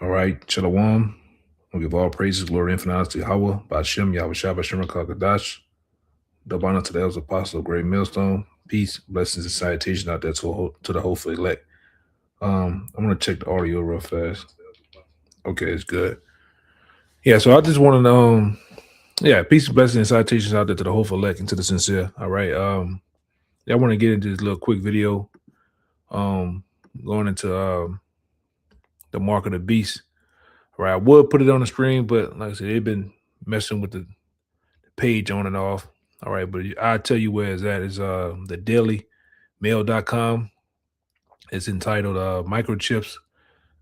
All right, Shalom. We give all praises, glory, and honor to Yahweh, Bashem, Yahweh Shah, Bashem, Kakadash. Double honor to the elders, apostle, great millstone. Peace, blessings, and salutations out there to the hopeful elect. I'm gonna check the audio real fast. Okay, it's good. Yeah, so I just want to peace, blessings, and salutations out there to the hopeful elect and to the sincere. All right. I want to get into this little quick video. Um, Going into the mark of the beast. All right, I would put it on the screen, but like I said, they've been messing with the page on and off. All right, but I'll tell you where it's at. It's the dailymail.com. It's entitled Microchips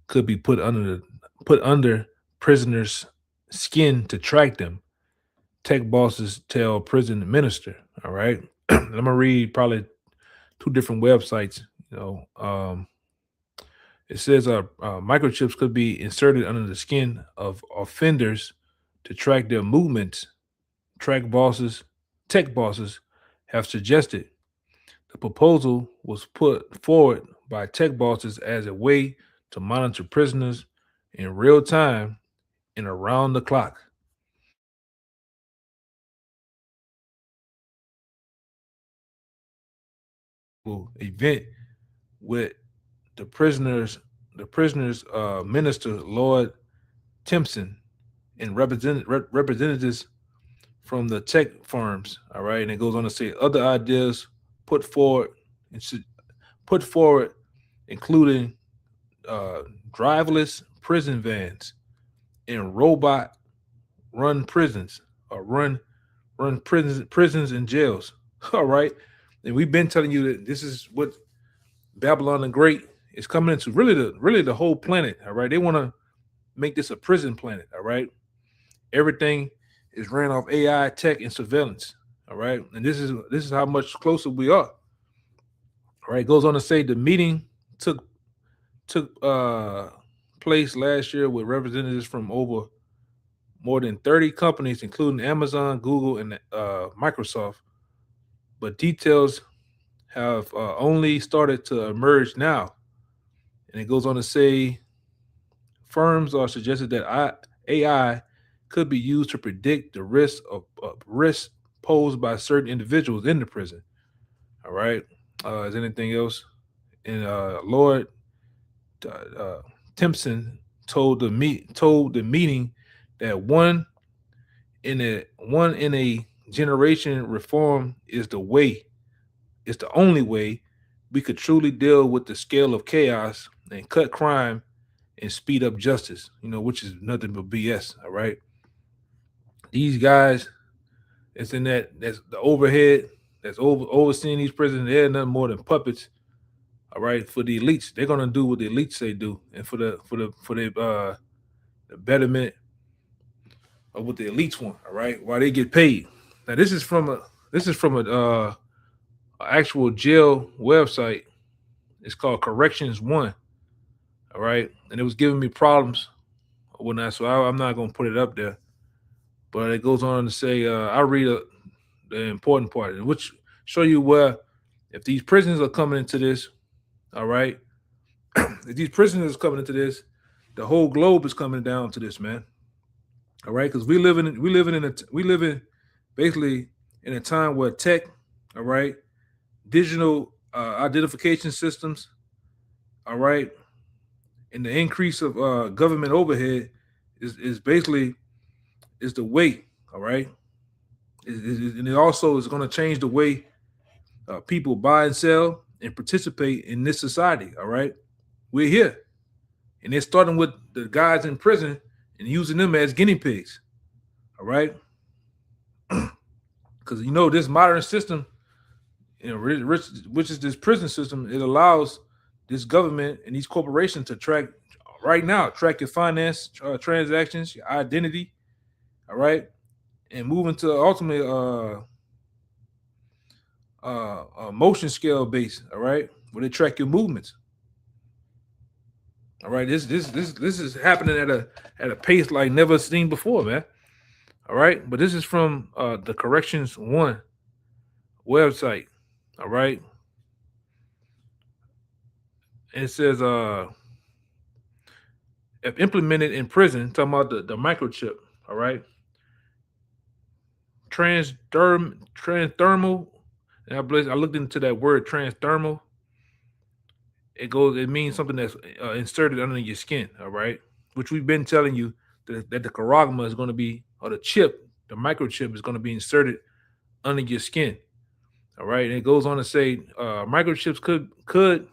Could Be Put Under Prisoners' Skin to Track Them. Tech bosses tell prison minister. All right. I'm gonna read probably two different websites. It says microchips could be inserted under the skin of offenders to track their movements. Tech bosses have suggested the proposal was put forward by tech bosses as a way to monitor prisoners in real time and around the clock. Event with the prisoners minister Lord Timpson and representatives from the tech firms. All right, and it goes on to say other ideas put forward and put forward, including uh, driverless prison vans and robot run prisons or run prisons and jails. All right, and we've been telling you that this is what Babylon the Great is coming into. Really the whole planet. All right, they want to make this a prison planet. All right, everything is ran off AI, tech, and surveillance. All right, and this is how much closer we are. All right, it goes on to say the meeting took took place last year with representatives from over more than 30 companies, including Amazon, Google, and Microsoft. But details have only started to emerge now. And it goes on to say firms are suggested that AI could be used to predict the risk posed by certain individuals in the prison. All right. Is anything else? And Lord Timpson told the meeting that one in a generation reform is the way. It's the only way we could truly deal with the scale of chaos and cut crime and speed up justice. Which is nothing but BS. All right, these guys, that's the overhead that's overseeing these prisons. They're nothing more than puppets. All right, for the elites, they're gonna do what the elites say do, and for the betterment of what the elites want. All right, while they get paid. Now this is from a actual jail website. It's called Corrections One. All right, and it was giving me problems when I'm not gonna put it up there. But it goes on to say, I'll read the important part, which show you where if these prisons are coming into this, all right, if these prisoners are coming into this, the whole globe is coming down to this, man. All right, because we live in basically in a time where tech, all right, digital identification systems, all right, and the increase of government overhead is basically is the way, all right, and it also is going to change the way people buy and sell and participate in this society. All right, we're here, and they're starting with the guys in prison and using them as guinea pigs. All right, because this modern system, which is this prison system, it allows this government and these corporations to track your finance transactions, your identity. All right, and move into ultimately motion scale base. All right, where they track your movements. All right, this is happening at a pace like never seen before, man. All right, but this is from the Corrections One website. All right, and it says if implemented in prison, talking about the microchip, all right, transdermal. And I looked into that word transdermal. It means something that's inserted under your skin, all right, which we've been telling you that the charagma is going to be, or the chip, the microchip is going to be inserted under your skin, all right. And it goes on to say microchips could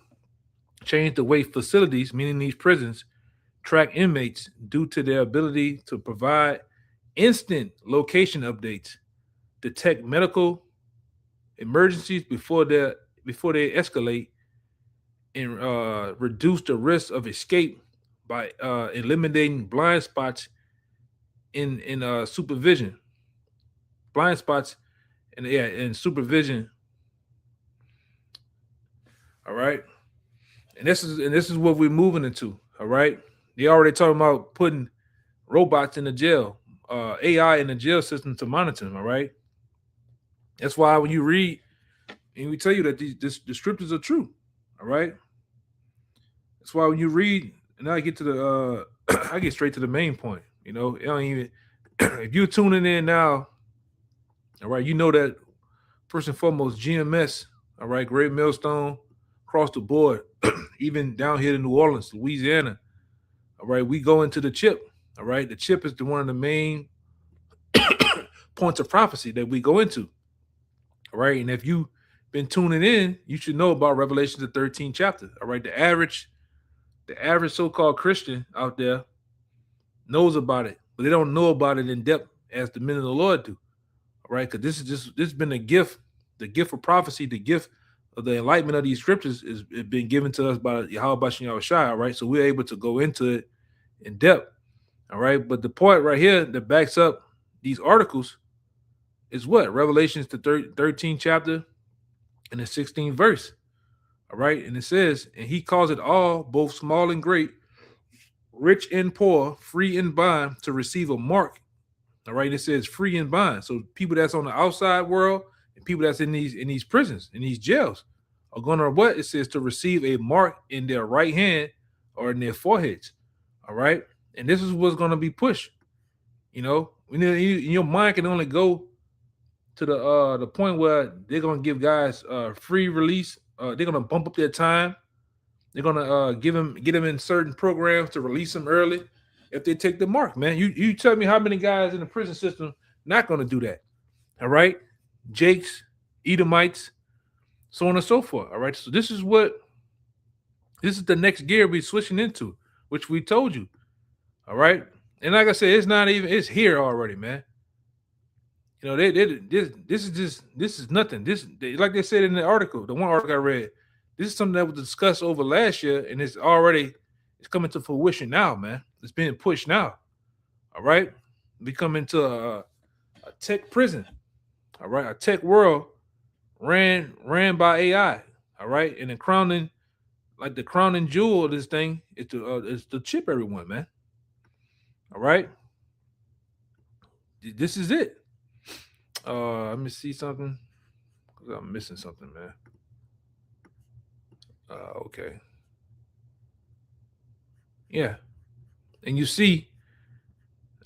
change the way facilities, meaning these prisons, track inmates due to their ability to provide instant location updates, detect medical emergencies before they escalate, and reduce the risk of escape by eliminating blind spots in supervision. Blind spots in supervision. All right, and this is what we're moving into. All right, they already talking about putting robots in the jail, AI in the jail system to monitor them. All right, that's why when you read and we tell you that the scriptures are true. All right, that's why when you read, and I get to the I get straight to the main point. You know, it don't even if you're tuning in now, all right, you know that first and foremost, GMS, all right, Great Millstone, across the board, even down here in New Orleans, Louisiana, all right, we go into the chip, all right. The chip is one of the main points of prophecy that we go into, all right. And if you've been tuning in, you should know about Revelation the 13th chapter, all right. The average so-called Christian out there knows about it, but they don't know about it in depth as the men of the Lord do, all right. Because this has been a gift, the gift of prophecy, the gift of the enlightenment of these scriptures is been given to us by Yahweh Bashem Yahushua, all right. So we're able to go into it in depth, all right. But the point right here that backs up these articles is what? Revelations the 13th chapter and the 16th verse, all right. And it says, and he calls it all, both small and great, rich and poor, free and bond, to receive a mark. All right. It says free and bond. So people that's on the outside world and people that's in these prisons, in these jails, are gonna what? It says to receive a mark in their right hand or in their foreheads. All right. And this is what's gonna be pushed. You know, when your mind can only go to the point where they're gonna give guys free release. They're gonna bump up their time. They're gonna get them in certain programs to release them early if they take the mark, man. You tell me how many guys in the prison system not gonna do that. All right, Jakes, Edomites, so on and so forth. All right, so this is the next gear we're switching into, which we told you. All right, and like I said, it's here already, man. You know, this is nothing. Like they said in the article, the one article I read, this is something that was discussed over last year, and it's coming to fruition now, man. It's being pushed now. All right, we come into a tech prison. All right, a tech world ran by AI. All right, and the crowning jewel of this thing is to chip everyone, man. All right, this is it. Let me see something. I'm missing something, man. Okay. Yeah. And you see,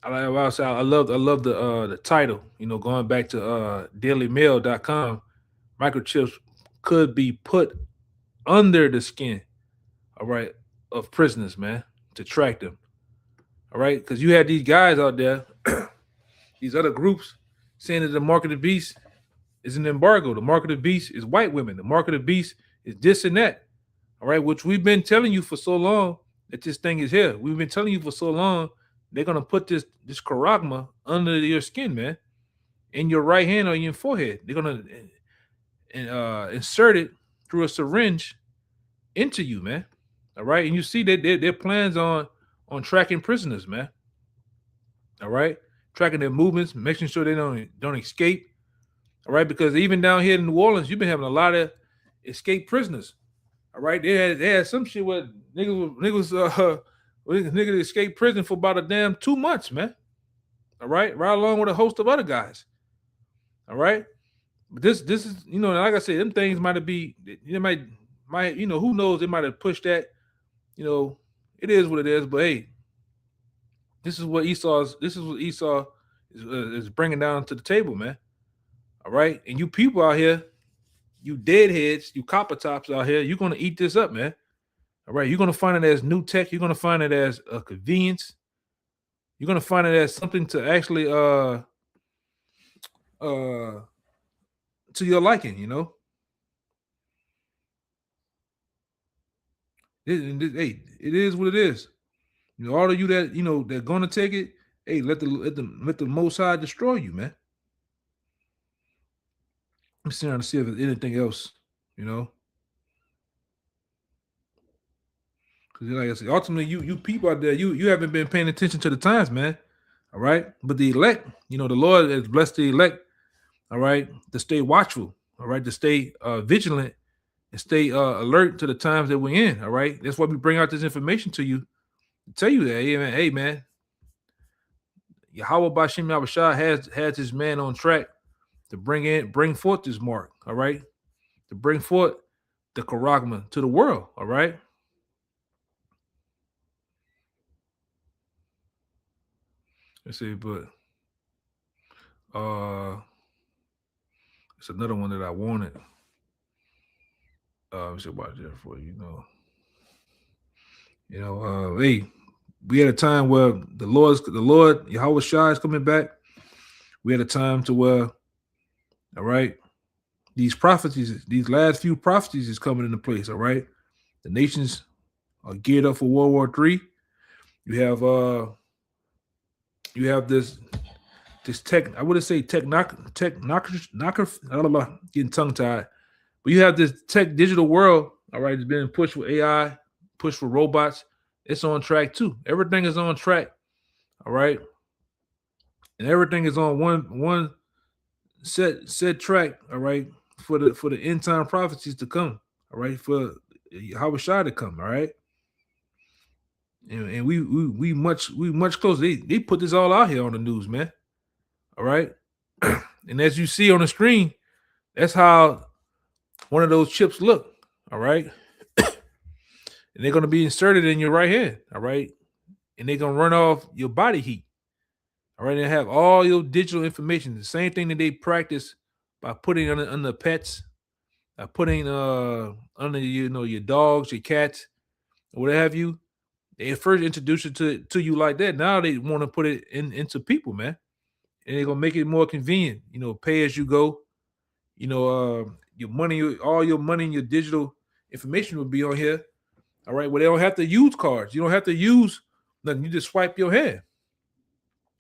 I love the title, you know, going back to dailymail.com, microchips could be put under the skin, all right, of prisoners, man, to track them. All right. Because you had these guys out there, these other groups saying that the mark of the beast is an embargo. The mark of the beast is white women. The mark of the beast is this and that. All right, which we've been telling you for so long that this thing is here. We've been telling you for so long they're gonna put this charagma under your skin, man, in your right hand or in your forehead. They're gonna insert it through a syringe into you, man. All right, and you see that their plans on tracking prisoners, man. All right, tracking their movements, making sure they don't escape. All right, because even down here in New Orleans, you've been having a lot of escaped prisoners. All right, they had some shit where niggas escaped prison for about a damn 2 months, man. All right, along with a host of other guys. All right, but this is, you know, like I said, them things might who knows, they might have pushed that. You know, it is what it is. But hey, This is what Esau is bringing down to the table, man. All right, and you people out here, you deadheads, you copper tops out here, you're gonna eat this up, man. All right, you're gonna find it as new tech. You're gonna find it as a convenience. You're gonna find it as something to actually uh to your liking. Hey, it is what it is. All of you that they're gonna take it. Hey, let the Most High destroy you, man. I'm trying to see if there's anything else, because like I said, ultimately, you people out there, you haven't been paying attention to the times, man. All right, but the elect, the Lord has blessed the elect. All right, to stay watchful. All right, to stay vigilant and stay alert to the times that we're in. All right, that's why we bring out this information to you, to tell you that, hey man, Yahweh Bashim Yahushua has his man on track to bring forth this mark. All right, to bring forth the Karagma to the world. All right. Let's see, but it's another one that I wanted. We should watch that for hey, we had a time where the Lord Yahweh Shai is coming back. We had a time to where, all right, these prophecies, these last few prophecies is coming into place. All right, the nations are geared up for World War III. You have this tech. I wouldn't say getting tongue tied, but you have this tech digital world. All right, it's been pushed for AI, pushed for robots. It's on track too. Everything is on track. All right, and everything is on one set track. All right, for the end time prophecies to come. All right, for Yahweh Shai to come. All right. And we much closer. They put this all out here on the news, man. All right. And as you see on the screen, that's how one of those chips look. All right. And they're going to be inserted in your right hand. All right. And they're going to run off your body heat. All right. And have all your digital information. The same thing that they practice by putting under pets, putting under your dogs, your cats, or what have you. They first introduced it to you like that. Now they want to put it into people, man. And they're gonna make it more convenient. Pay as you go. Your money, all your money and your digital information will be on here. All right. Well, they don't have to use cards. You don't have to use nothing. You just swipe your hand.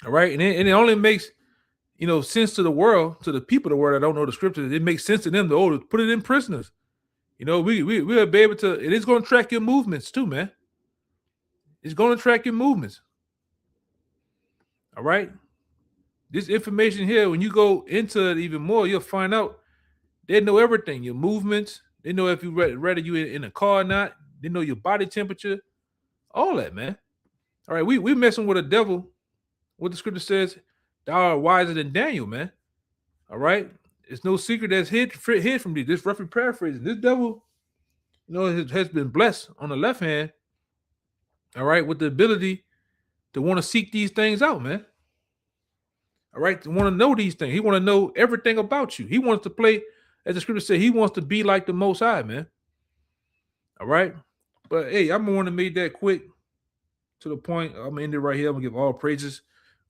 All right. And it only makes sense to the world, to the people of the world that don't know the scriptures. It makes sense to them to put it in prisoners. We'll be able to. It is going to track your movements too, man. It's going to track your movements. All right. This information here, when you go into it even more, you'll find out they know everything, your movements. They know if you ready you in a car or not. They know your body temperature, all that, man. All right, we messing with a devil. What the scripture says, thou art wiser than Daniel, man. All right. It's no secret that's hid from thee. This roughly paraphrasing. This devil, has been blessed on the left hand. All right, with the ability to want to seek these things out, man. All right, to want to know these things. He want to know everything about you. He wants to play, as the scripture said, he wants to be like the Most High, man. All right, but hey, I'm going to make that quick to the point. I'm gonna end it right here. I'm gonna give all praises,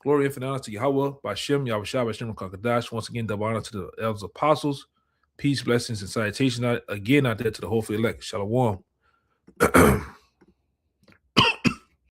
glory, infinite honor to Yahweh, Bashem, Yahushua, Bashem, Kakadash. Once again, double honor to the elders apostles. Peace, blessings, and salutation again out there to the whole elect. Shalom.